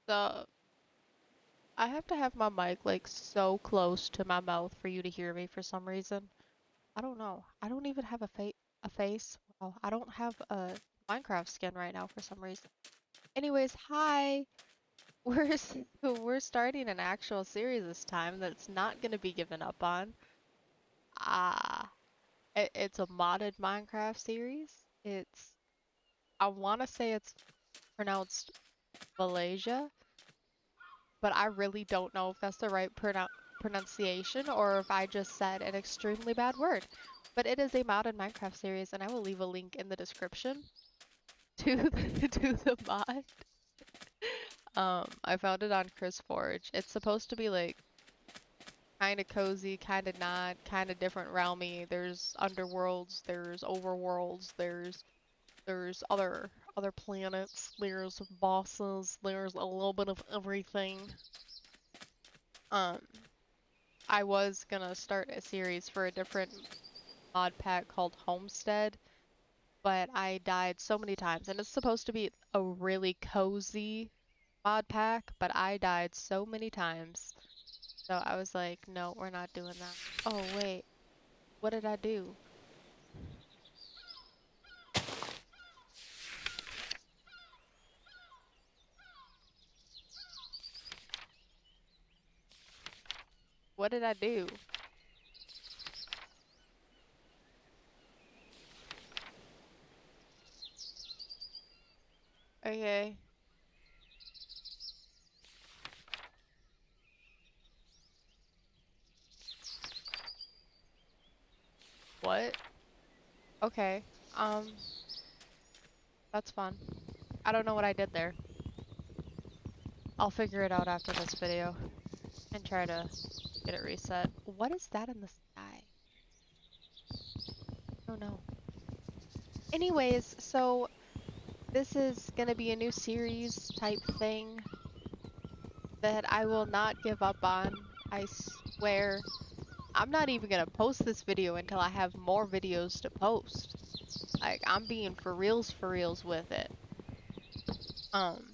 So I have to have my mic like so close to my mouth for you to hear me for some reason. I don't know. I don't even have a face. Wow, I don't have a Minecraft skin right now for some reason. Anyways, hi. We're starting an actual series this time that's not gonna be given up on. Ah, it's a modded Minecraft series. I want to say it's pronounced Valhesia, but I really don't know if that's the right pronunciation or if I just said an extremely bad word. But it is a modded Minecraft series, and I will leave a link in the description to to the mod. I found it on Chris Forge. It's supposed to be like kind of cozy, kind of not, kind of different realmy. There's underworlds, there's overworlds, there's other planets, there's bosses, there's a little bit of everything. Um, I was gonna start a series for a different mod pack called Homestead, but I died so many times, and it's supposed to be a really cozy mod pack, but I died so many times. So I was like, no, we're not doing that. Oh wait, what did I do? What did I do? Okay. What? Okay. Um, that's fun. I don't know what I did there. I'll figure it out after this video and try to get it reset. What is that in the sky? Oh no. Anyways, so this is gonna be a new series type thing that I will not give up on. I swear. I'm not even gonna post this video until I have more videos to post. Like, I'm being for reals with it. Um,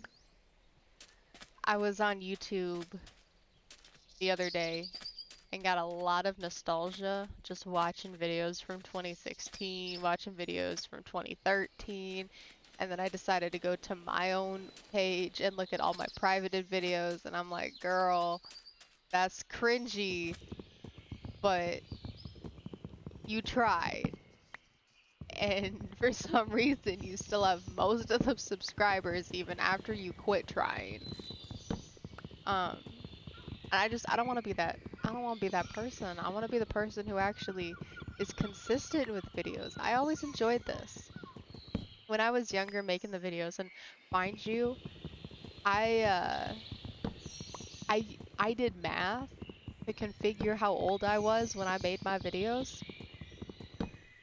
I was on YouTube the other day and got a lot of nostalgia just watching videos from 2016, watching videos from 2013, and then I decided to go to my own page and look at all my privated videos, and I'm like, girl, that's cringy, but you tried. And for some reason, you still have most of the subscribers even after you quit trying. Um, and I don't want to be that. I don't want to be that person. I want to be the person who actually is consistent with videos. I always enjoyed this. When I was younger making the videos, and mind you, I uh I did math to configure how old I was when I made my videos.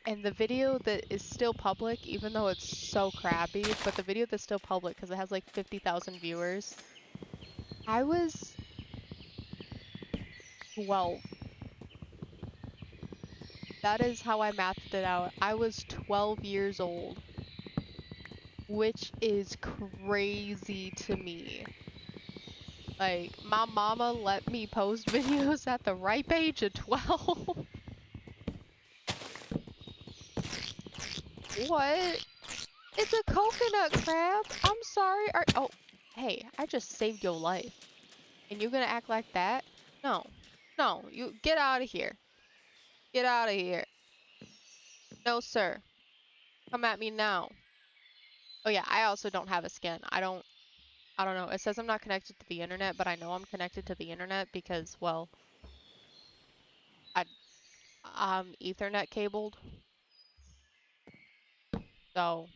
And the video that is still public, even though it's so crappy, but the video that's still public because it has like 50,000 viewers, I was 12. That is how I mathed it out. I was 12 years old, which is crazy to me. Like, my mama let me post videos at the ripe age of 12. What? It's a coconut crab. I'm sorry. Oh, hey, I just saved your life. And you're gonna act like that? No. No, you get out of here. Get out of here. No, sir. Come at me now. Oh yeah, I also don't have a skin. I don't know. It says I'm not connected to the internet, but I know I'm connected to the internet because, well, I I'm Ethernet cabled. So,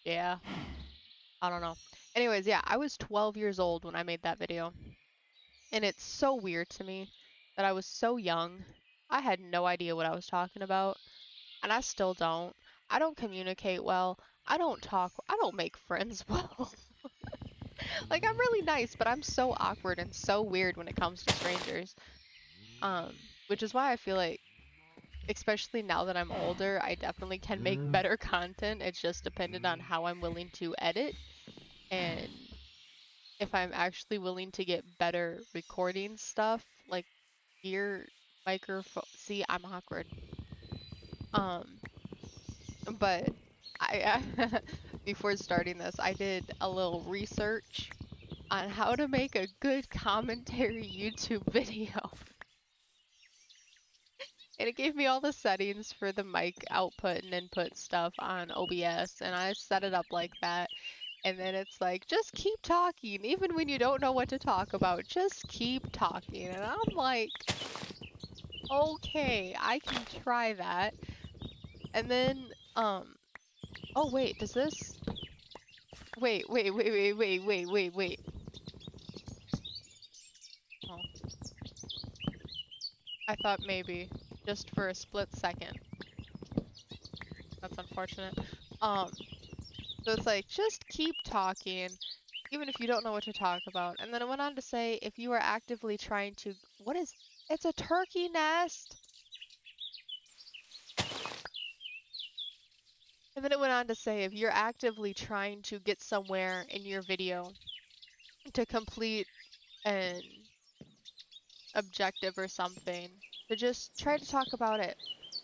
yeah. I don't know. Anyways, yeah, I was 12 years old when I made that video. And it's so weird to me that I was so young. I had no idea what I was talking about, and I still don't. I don't communicate well. I don't talk. I don't make friends well. Like, I'm really nice, but I'm so awkward and so weird when it comes to strangers. Um, which is why I feel like, especially now that I'm older, I definitely can make better content. It's just dependent on how I'm willing to edit and if I'm actually willing to get better recording stuff, like ear microphone. See, I'm awkward. Um, but I before starting this, I did a little research on how to make a good commentary YouTube video. And it gave me all the settings for the mic output and input stuff on OBS, and I set it up like that. And then it's like, just keep talking, even when you don't know what to talk about, just keep talking. And I'm like, okay, I can try that. And then, oh wait, does this, wait. Oh, I thought maybe, just for a split second. That's unfortunate. Um, so it's like, just keep talking, even if you don't know what to talk about. And then it went on to say, if you are actively trying to, what is, it's a turkey nest. And then it went on to say, if you're actively trying to get somewhere in your video to complete an objective or something, to just try to talk about it.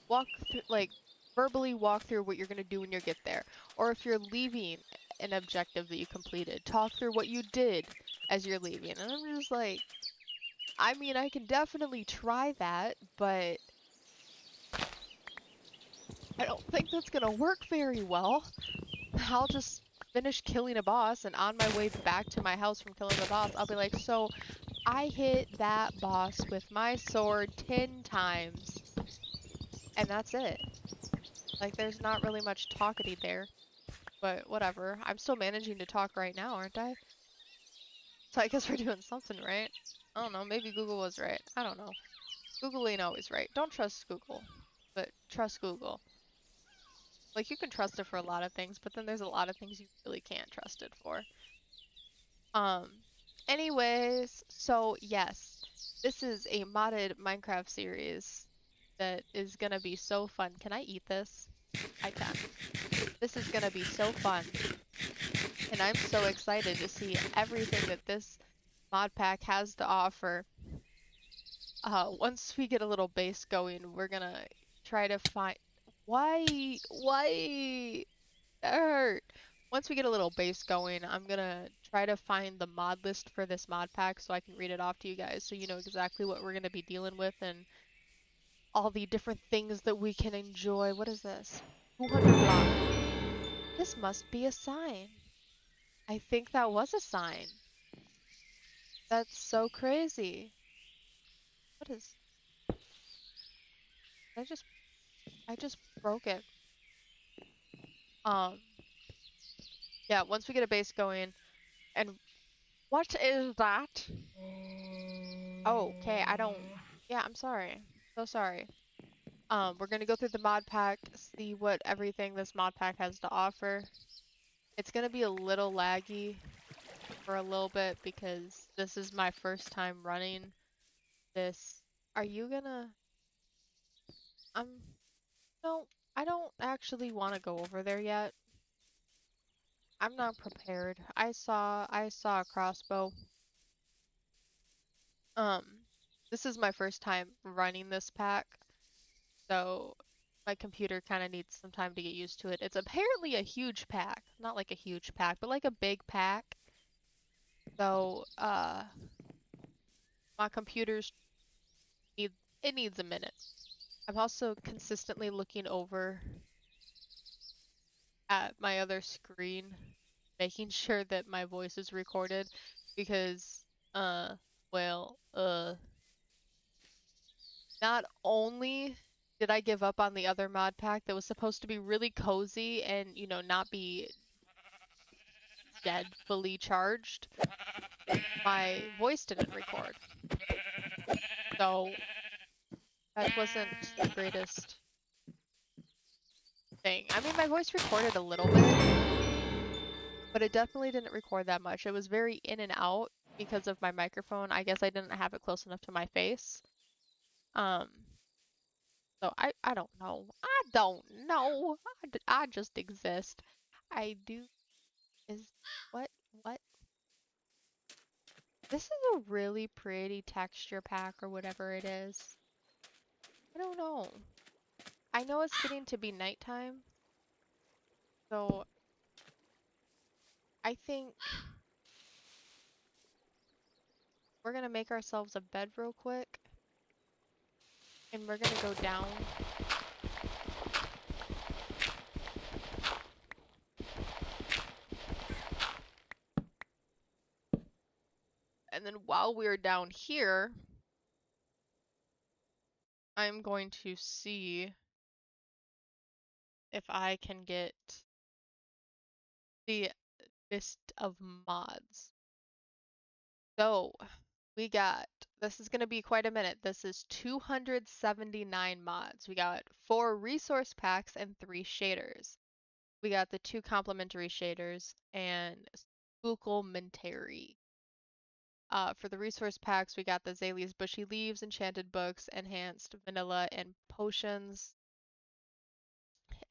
Walk through, like, verbally walk through what you're going to do when you get there. Or if you're leaving an objective that you completed, talk through what you did as you're leaving. And I'm just like, I mean, I can definitely try that, but I don't think that's going to work very well. I'll just finish killing a boss, and on my way back to my house from killing the boss, I'll be like, so I hit that boss with my sword 10 times, and that's it. Like, there's not really much talkity there, but whatever. I'm still managing to talk right now, aren't I? So I guess we're doing something right. I don't know, maybe Google was right. I don't know. Google ain't always right. Don't trust Google, but trust Google. Like, you can trust it for a lot of things, but then there's a lot of things you really can't trust it for. Um, anyways, so yes, this is a modded Minecraft series that is gonna be so fun. Can I eat this? I can. This is gonna be so fun, and I'm so excited to see everything that this mod pack has to offer. Once we get a little base going, we're gonna try to find why that hurt. Once we get a little base going, I'm gonna try to find the mod list for this mod pack so I can read it off to you guys so you know exactly what we're gonna be dealing with and all the different things that we can enjoy. What is this? 200 block. This must be a sign. I think that was a sign. That's so crazy. What is, I just, I just broke it. Um, yeah, once we get a base going, and what is that? Oh, okay, I don't, yeah, I'm sorry. So sorry. We're gonna go through the mod pack, see what everything this mod pack has to offer. It's gonna be a little laggy for a little bit because this is my first time running this. Are you gonna, um, no, I don't actually want to go over there yet. I'm not prepared. I saw a crossbow. Um, this is my first time running this pack, so my computer kind of needs some time to get used to it. It's apparently a huge pack. Not like a huge pack, but like a big pack. So, my computer's need it needs a minute. I'm also consistently looking over at my other screen, making sure that my voice is recorded because, uh, well, not only did I give up on the other mod pack that was supposed to be really cozy and, you know, not be dead fully charged, my voice didn't record. So that wasn't the greatest thing. I mean, my voice recorded a little bit, but it definitely didn't record that much. It was very in and out because of my microphone. I guess I didn't have it close enough to my face. Um, so I don't know. I don't know. I just exist. I do is what what? This is a really pretty texture pack or whatever it is. I don't know. I know it's getting to be nighttime, so I think we're gonna make ourselves a bed real quick, and we're gonna go down. And then while we're down here, I'm going to see if I can get the list of mods. So we got, this is going to be quite a minute. This is 279 mods. We got 4 resource packs and 3 shaders. We got the 2 complementary shaders and Spooklementary. For the resource packs, we got the Zalia's Bushy Leaves, Enchanted Books, Enhanced Vanilla, and Potions.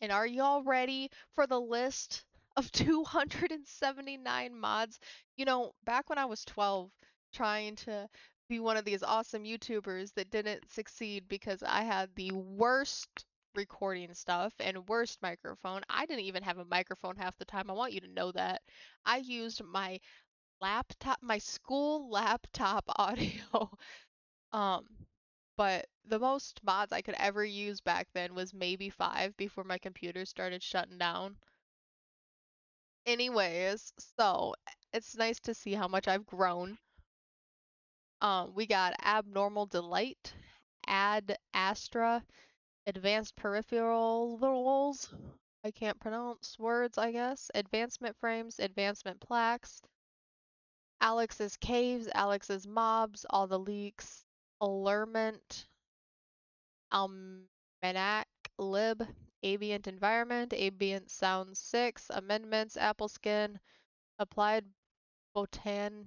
And are y'all ready for the list of 279 mods? You know, back when I was 12, trying to be one of these awesome YouTubers that didn't succeed because I had the worst recording stuff and worst microphone. I didn't even have a microphone half the time. I want you to know that. I used my laptop, my school laptop audio. Um, but the most mods I could ever use back then was maybe 5 before my computer started shutting down. Anyways, so it's nice to see how much I've grown. We got Abnormal Delight, Ad Astra, Advanced Peripherals, I can't pronounce words, I guess, Advancement Frames, Advancement Plaques, Alex's Caves, Alex's Mobs, All the Leaks, Allurement, Almanac Lib, Ambient Environment, Ambient Sound 6, Amendments, Apple Skin, Applied Botanics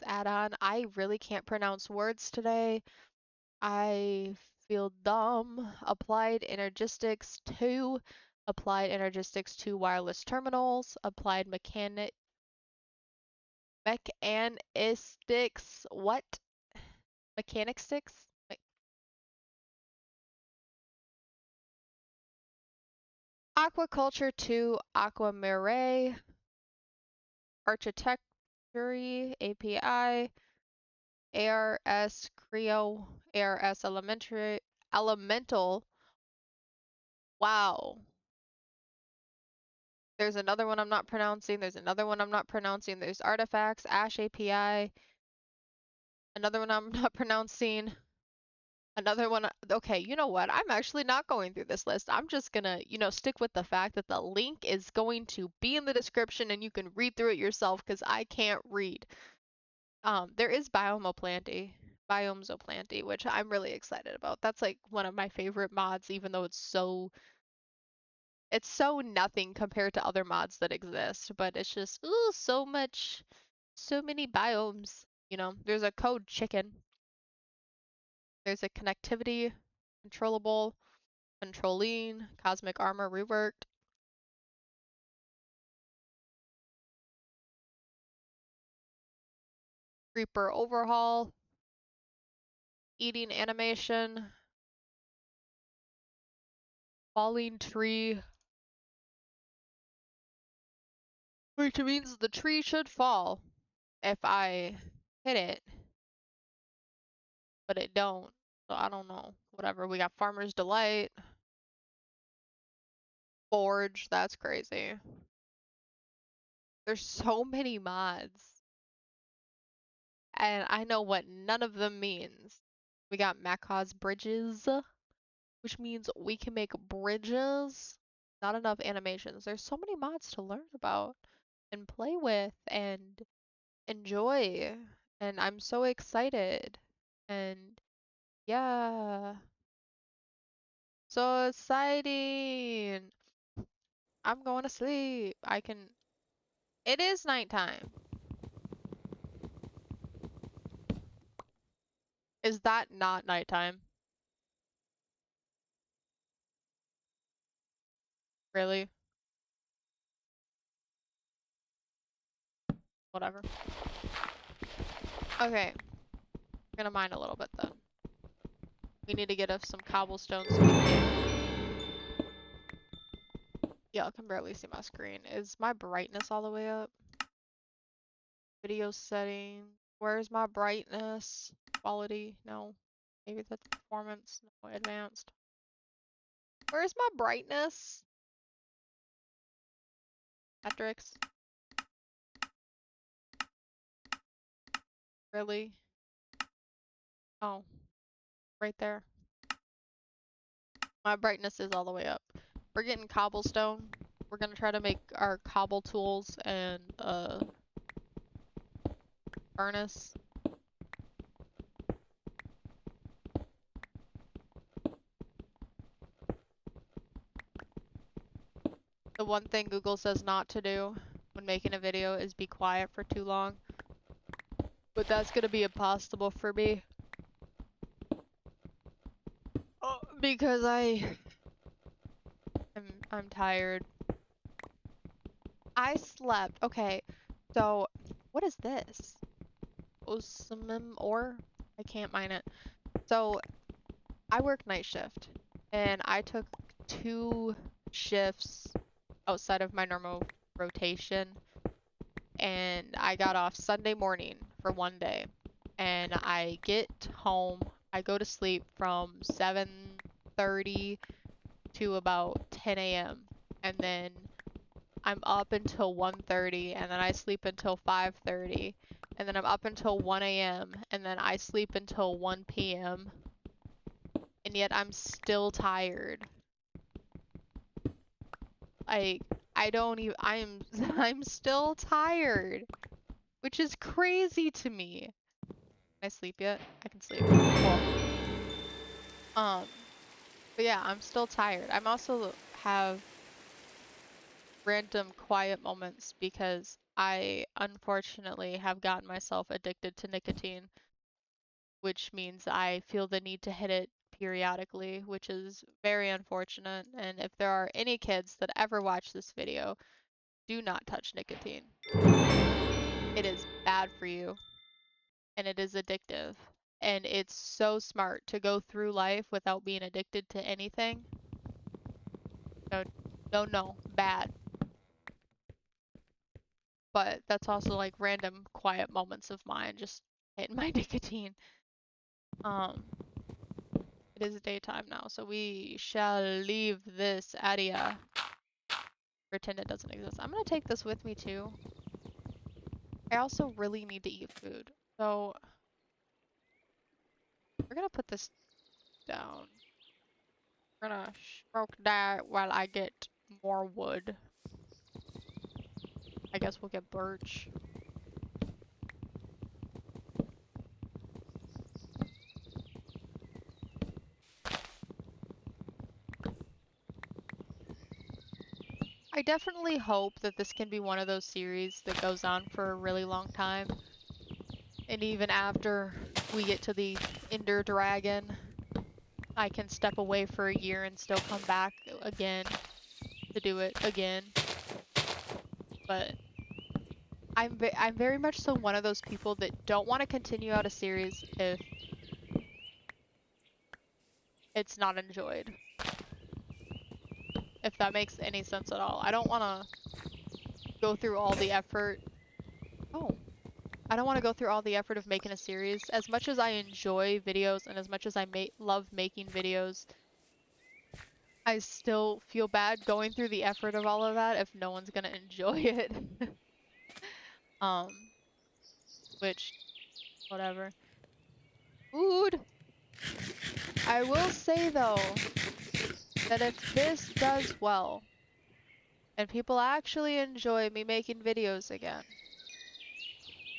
add-on. I really can't pronounce words today. I feel dumb. Applied Energistics 2, Applied Energistics 2 wireless terminals, Applied Mechanistics, what? Mechanic sticks? Aquaculture 2, Aquamare, Architecture API, ARS Creo, ARS Elemental. Wow. There's another one I'm not pronouncing. There's another one I'm not pronouncing. There's Artifacts, Ash API, another one I'm not pronouncing. Another one. Okay, you know what? I'm actually not going through this list. I'm just gonna, stick with the fact that the link is going to be in the description and you can read through it yourself because I can't read. There is Biomesoplanty, which I'm really excited about. That's like one of my favorite mods, even though it's so nothing compared to other mods that exist, but it's just ooh, so many biomes. There's a code chicken. There's a connectivity, controllable, controlling, cosmic armor reworked, creeper overhaul, eating animation, falling tree, which means the tree should fall if I hit it, but it don't. So I don't know. Whatever. We got Farmer's Delight, Forge. That's crazy. There's so many mods, and I know what none of them means. We got Macaw's Bridges, which means we can make bridges. Not enough animations. There's so many mods to learn about and play with and enjoy. And I'm so excited. And yeah, so exciting. I'm going to sleep. It is nighttime. Is that not nighttime? Really? Whatever. Okay, we're gonna mine a little bit then. We need to get us some cobblestone so we can... Yeah, I can barely see my screen. Is my brightness all the way up? Video settings. Where's my brightness? Quality? No. Maybe that's performance. No, advanced. Where's my brightness? Metrics. Really? Oh, right there. My brightness is all the way up. We're getting cobblestone. We're gonna try to make our cobble tools and furnace. The one thing Google says not to do when making a video is be quiet for too long. But that's gonna be impossible for me. Because I'm tired. I slept. Okay, so what is this? Osmim ore? I can't mine it. So I work night shift, and I took 2 shifts outside of my normal rotation, and I got off Sunday morning for 1 day, and I get home, I go to sleep from 7:30 to about 10 a.m. and then I'm up until 1:30 and then I sleep until 5:30 and then I'm up until 1 a.m. and then I sleep until 1 p.m. and yet I'm still tired. Like, I don't even, I'm still tired, which is crazy to me. Can I sleep yet? I can sleep. Cool. But yeah, I'm still tired. I'm also have random quiet moments because I unfortunately have gotten myself addicted to nicotine, which means I feel the need to hit it periodically, which is very unfortunate. And if there are any kids that ever watch this video, do not touch nicotine. It is bad for you, and it is addictive. And it's so smart to go through life without being addicted to anything. No, no, no, bad. But that's also like random quiet moments of mine, just hitting my nicotine. Um, it is daytime now, so we shall leave this area. Pretend it doesn't exist. I'm gonna take this with me too. I also really need to eat food, so we're gonna put this down. We're gonna smoke that while I get more wood. I guess we'll get birch. I definitely hope that this can be one of those series that goes on for a really long time. And even after we get to the Ender Dragon, I can step away for a year and still come back again to do it again. But I'm very much so one of those people that don't want to continue out a series if it's not enjoyed. If that makes any sense at all. I don't want to go through all the effort. Oh. I don't want to go through all the effort of making a series. As much as I enjoy videos and as much as I love making videos, I still feel bad going through the effort of all of that if no one's gonna enjoy it. Um, which, whatever. Food! I will say though, that if this does well, and people actually enjoy me making videos again,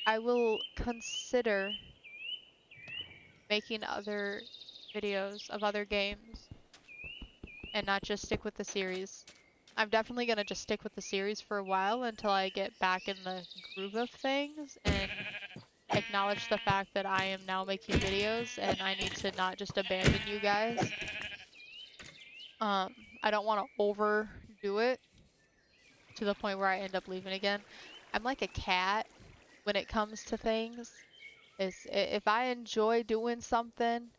I will consider making other videos of other games and not just stick with the series. I'm definitely gonna just stick with the series for a while until I get back in the groove of things and acknowledge the fact that I am now making videos and I need to not just abandon you guys. I don't want to overdo it to the point where I end up leaving again. I'm like a cat when it comes to things. If I enjoy doing something,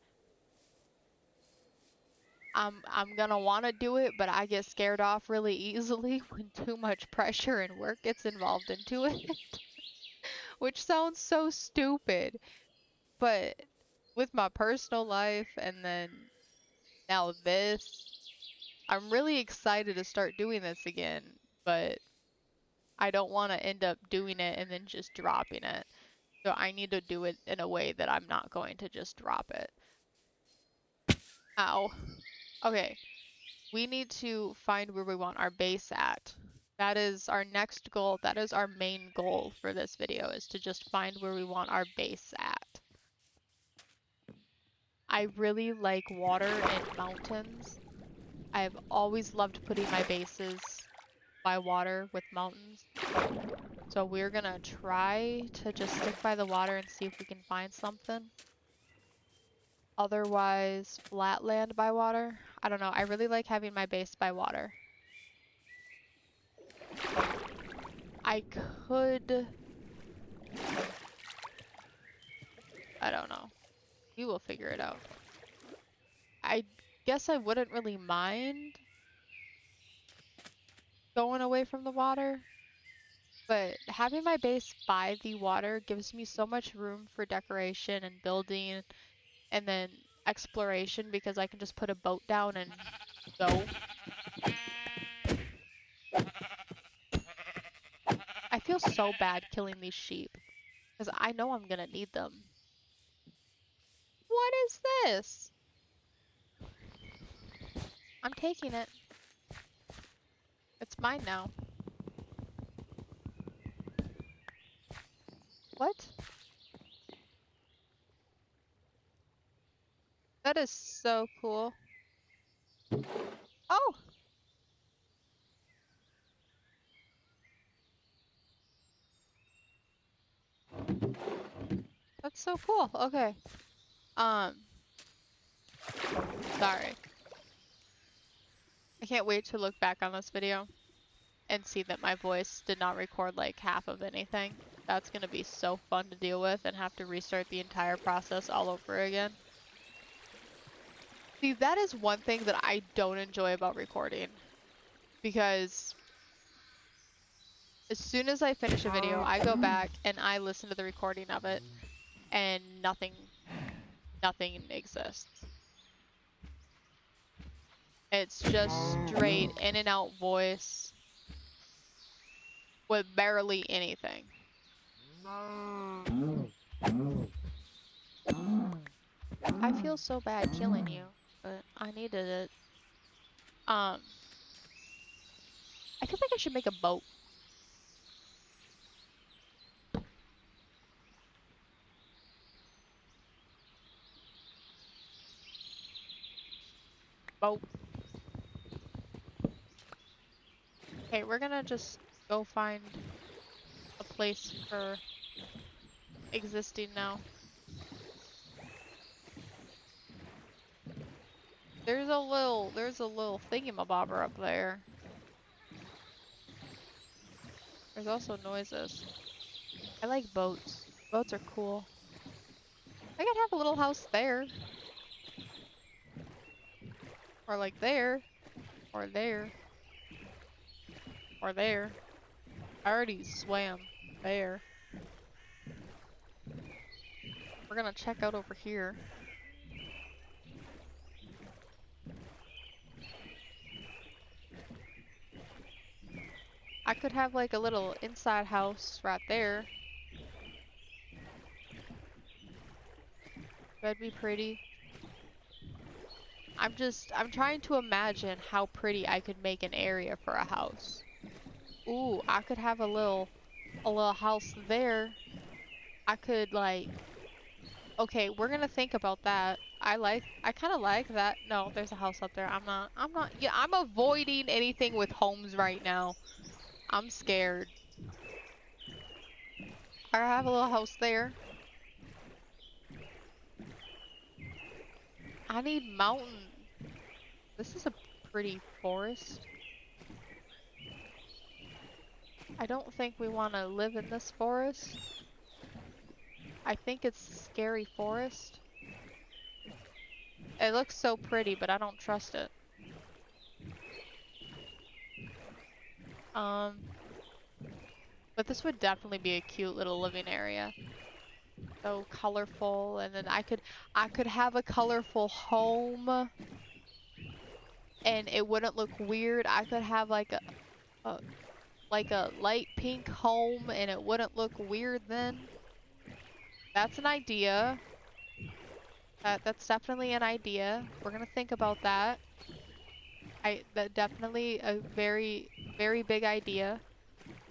I'm gonna want to do it, but I get scared off really easily when too much pressure and work gets involved into it, which sounds so stupid. But with my personal life and then now this, I'm really excited to start doing this again, but I don't want to end up doing it and then just dropping it. So I need to do it in a way that I'm not going to just drop it. Ow. Okay, we need to find where we want our base at. That is our next goal. That is our main goal for this video, is to just find where we want our base at. I really like water and mountains. I've always loved putting my bases by water with mountains. So we're gonna try to just stick by the water and see if we can find something. Otherwise, flat land by water. I don't know. I really like having my base by water. I could... I don't know. We will figure it out. I guess I wouldn't really mind going away from the water, but having my base by the water gives me so much room for decoration and building and then exploration because I can just put a boat down and go. I feel so bad killing these sheep because I know I'm gonna need them. What is this? I'm taking it. It's mine now. What? That is so cool. Oh, that's so cool. Okay. Um, sorry. I can't wait to look back on this video and see that my voice did not record like half of anything. That's gonna be so fun to deal with and have to restart the entire process all over again. See, that is one thing that I don't enjoy about recording because as soon as I finish a video, I go back and I listen to the recording of it and nothing exists. It's just straight in and out voice with barely anything. I feel so bad killing you, but I needed it. I feel like I should make a boat. Boat. Okay, we're gonna just go find a place for existing now. There's a little thingamabobber up there. There's also noises. I like boats. Boats are cool. I could have a little house there. Or like there. Or there. Or there. I already swam there. We're gonna check out over here. I could have like a little inside house right there. That'd be pretty. I'm trying to imagine how pretty I could make an area for a house. Ooh, I could have a little house there. I could like, okay, we're gonna think about that. I kind of like that. No, there's a house up there. Yeah, I'm avoiding anything with homes right now. I'm scared. I have a little house there. I need mountain. This is a pretty forest. I don't think we want to live in this forest. I think it's Scary Forest. It looks so pretty, but I don't trust it. But this would definitely be a cute little living area. So colorful, and then I could have a colorful home and it wouldn't look weird. I could have a like a light pink home and it wouldn't look weird then. That's an idea. That's definitely an idea. We're gonna think about that. That definitely a very, very big idea.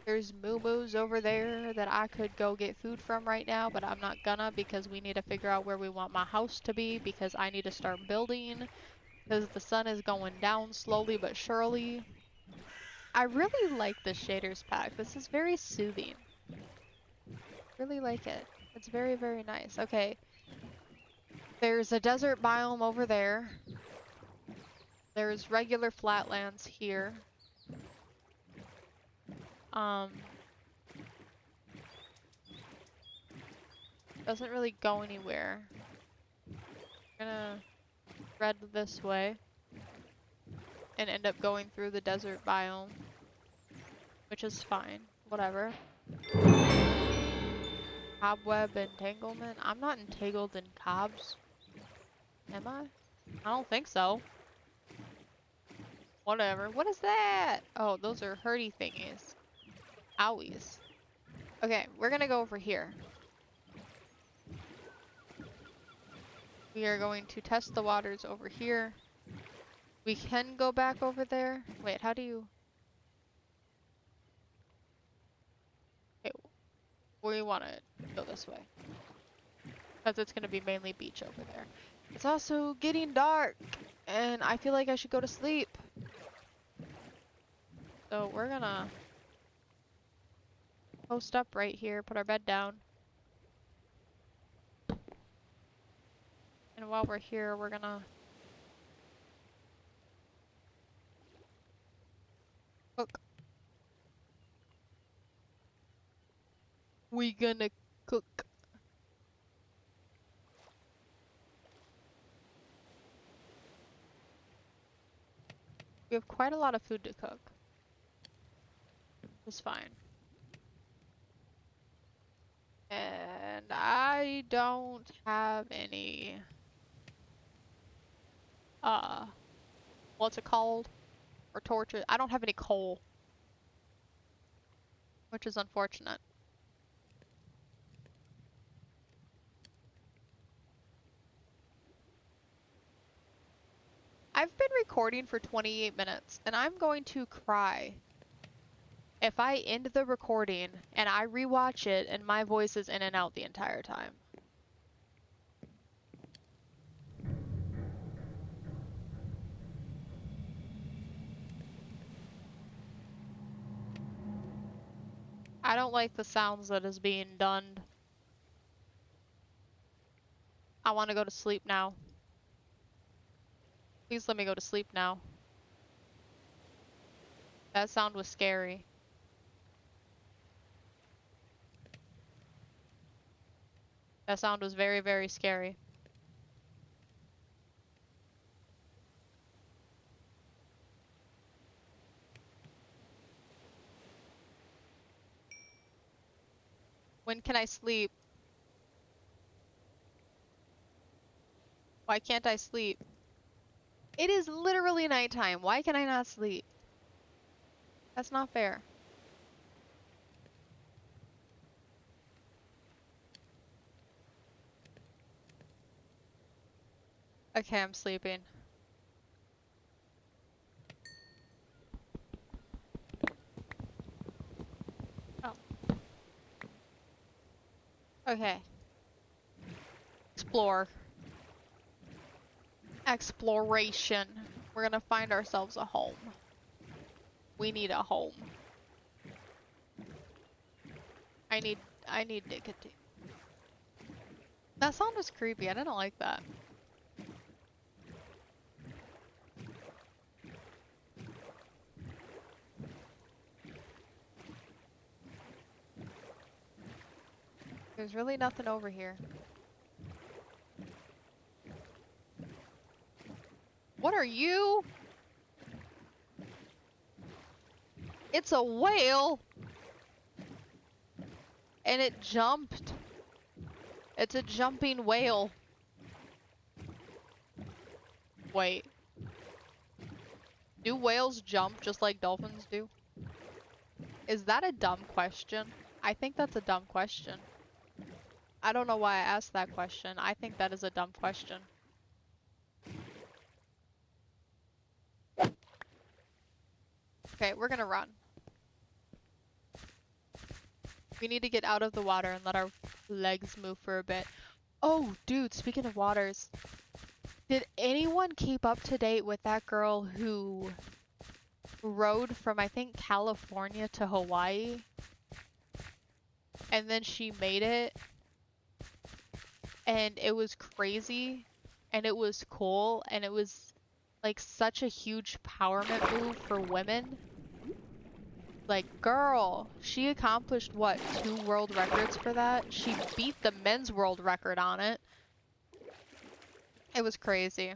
There's moo-moos over there that I could go get food from right now, but I'm not gonna because we need to figure out where we want my house to be because I need to start building because the sun is going down slowly but surely. I really like the shaders pack. This is very soothing. Really like it. It's very, very nice. Okay. There's a desert biome over there. There's regular flatlands here. Um, doesn't really go anywhere. I'm gonna thread this way and end up going through the desert biome, which is fine. Whatever. Cobweb entanglement? I'm not entangled in cobs. Am I? I don't think so. Whatever. What is that? Oh, those are hurdy thingies. Owies. Okay, we're gonna go over here. We are going to test the waters over here. We can go back over there. Wait, how do you... Okay, we want to go this way. Because it's going to be mainly beach over there. It's also getting dark. And I feel like I should go to sleep. So we're going to post up right here. Put our bed down. And while we're here, we're going to... cook. We gonna cook. We have quite a lot of food to cook. It's fine. And I don't have any, what's it called? Or torches. I don't have any coal. Which is unfortunate. I've been recording for 28 minutes, and I'm going to cry if I end the recording and I rewatch it and my voice is in and out the entire time. I don't like the sounds that is being done. I want to go to sleep now. Please let me go to sleep now. That sound was scary. That sound was very, very scary. When can I sleep? Why can't I sleep? It is literally nighttime. Why can I not sleep? That's not fair. Okay, I'm sleeping. Oh. Okay. Explore. Exploration. We're gonna find ourselves a home. We need a home. I need nicotine. That sound was creepy. I didn't like that. There's really nothing over here. What are you? It's a whale! And it jumped. It's a jumping whale. Wait. Do whales jump just like dolphins do? Is that a dumb question? I think that's a dumb question. I don't know why I asked that question. I think that is a dumb question. Okay, we're gonna run. We need to get out of the water and let our legs move for a bit. Oh, dude, speaking of waters, did anyone keep up to date with that girl who rode from, I think, California to Hawaii? And then she made it, and it was crazy, and it was cool, and it was like such a huge empowerment move for women. Like, girl, she accomplished what, 2 world records for that? She beat the men's world record on it. It was crazy.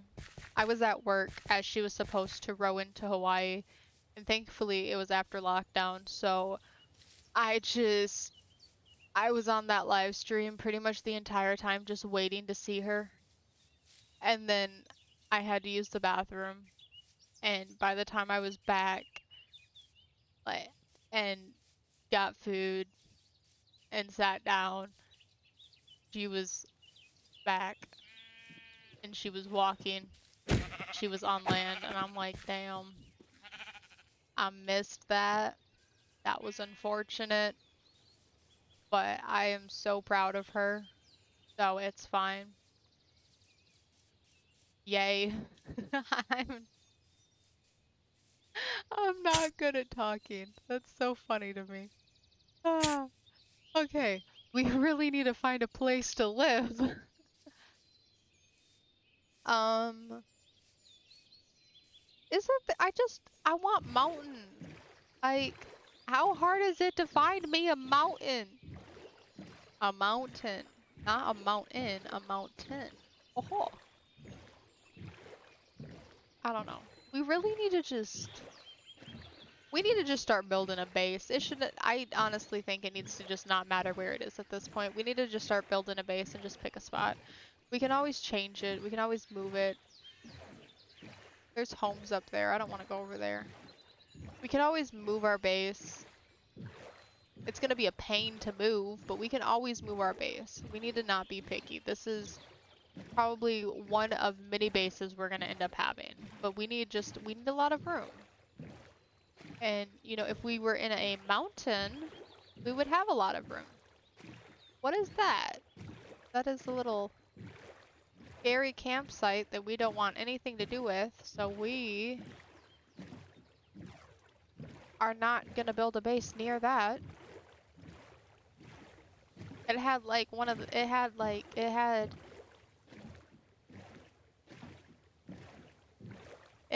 I was at work as she was supposed to row into Hawaii, and thankfully it was after lockdown, so I was on that live stream pretty much the entire time just waiting to see her. And then I had to use the bathroom, and by the time I was back, like, and got food and sat down, she was back and she was walking. She was on land, and I'm like, damn, I missed that. That was unfortunate, but I am so proud of her, so it's fine. Yay. I'm I'm not good at talking. That's so funny to me. Ah, okay. We really need to find a place to live. Um, I want mountains. Like, how hard is it to find me a mountain? A mountain. Not a mountain, a mountain. Oh, I don't know. We really need to just start building a base. I honestly think it needs to just not matter where it is at this point. We need to just start building a base and just pick a spot. We can always change it. We can always move it. There's homes up there. I don't want to go over there. We can always move our base. It's going to be a pain to move, but we can always move our base. We need to not be picky. This is probably one of many bases we're going to end up having, but we need a lot of room. And, if we were in a mountain, we would have a lot of room. What is that? That is a little scary campsite that we don't want anything to do with, so we are not gonna build a base near that. It had like it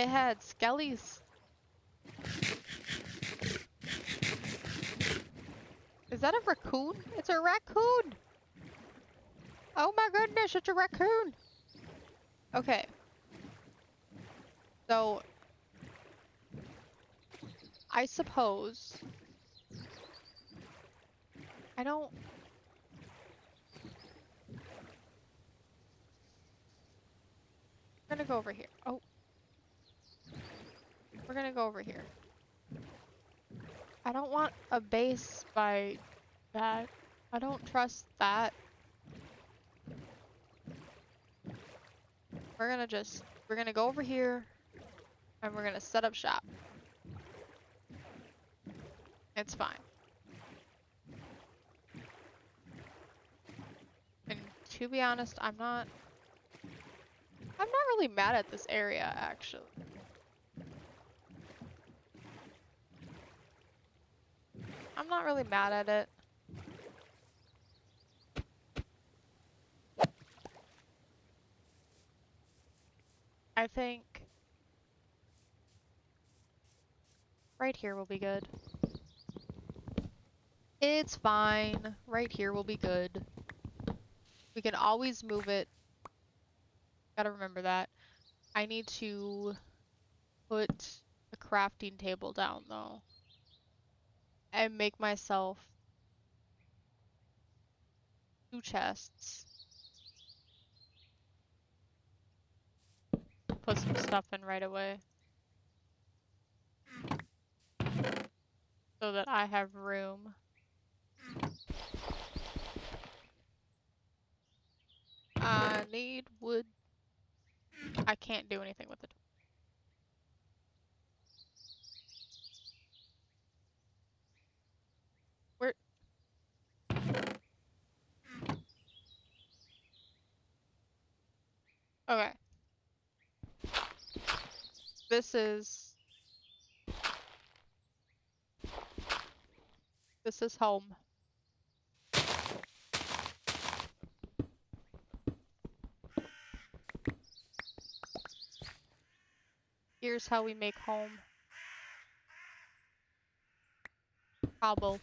had skellies. Is that a raccoon? It's a raccoon! Oh my goodness, it's a raccoon! Okay. So, I suppose... I don't... We're gonna go over here. Oh. We're gonna go over here. I don't want a base by that. I don't trust that. We're gonna go over here and we're gonna set up shop. It's fine. And to be honest, I'm not really mad at this area, actually. I'm not really mad at it. I think right here will be good. It's fine. Right here will be good. We can always move it. Gotta remember that. I need to put a crafting table down though. And make myself 2 chests. Put some stuff in right away. So that I have room. I need wood. I can't do anything with it. Where? Okay. This is home. Here's how we make home. Cobble.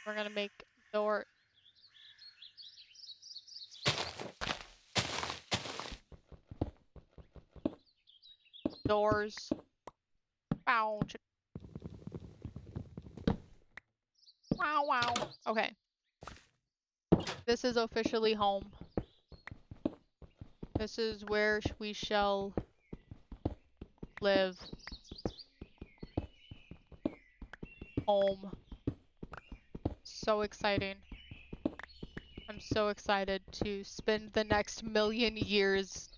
We're gonna make doors. Wow. Wow, wow. Okay. This is officially home. This is where we shall live. Home. So exciting. I'm so excited to spend the next 1,000,000 years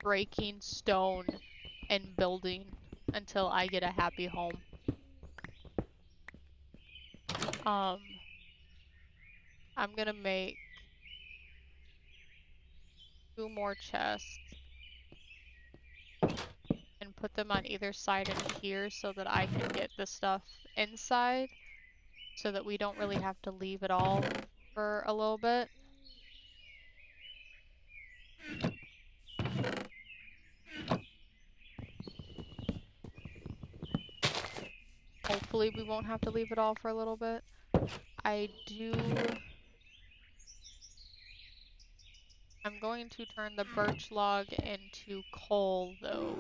breaking stone and building until I get a happy home. I'm gonna make 2 more chests and put them on either side in here so that I can get the stuff inside so that we don't really have to leave it all for a little bit. Hopefully we won't have to leave it all for a little bit. I'm going to turn the birch log into coal though.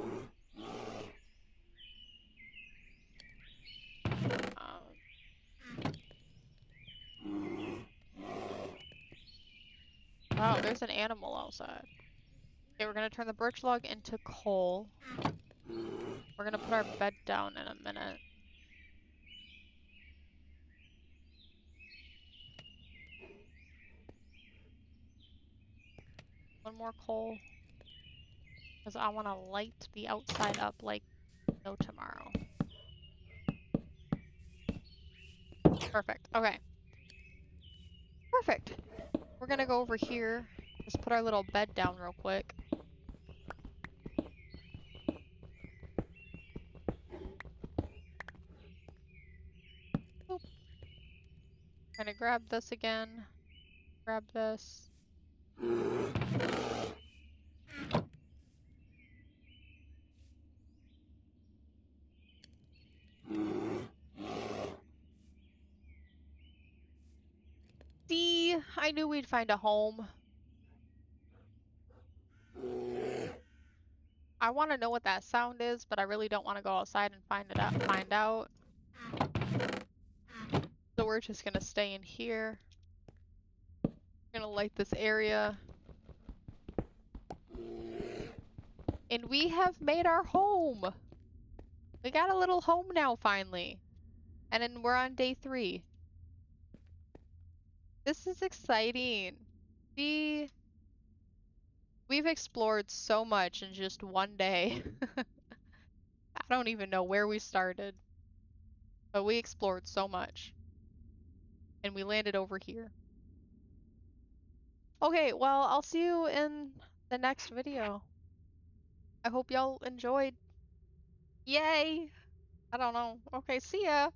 Wow, there's an animal outside. Okay, we're gonna turn the birch log into coal. We're gonna put our bed down in a minute. One more coal. Because I want to light the outside up like no tomorrow. Perfect. Okay. Perfect. We're gonna go over here. Just put our little bed down real quick. Boop. Gonna grab this again. Grab this. See, I knew we'd find a home. I want to know what that sound is, but I really don't want to go outside and find out. So we're just gonna stay in here. We're gonna light this area. And we have made our home. We got a little home now finally. And then we're on day 3. This is exciting. We've explored so much in just one day. I don't even know where we started. But we explored so much. And we landed over here. Okay, well, I'll see you in the next video. I hope y'all enjoyed. Yay! I don't know. Okay, see ya!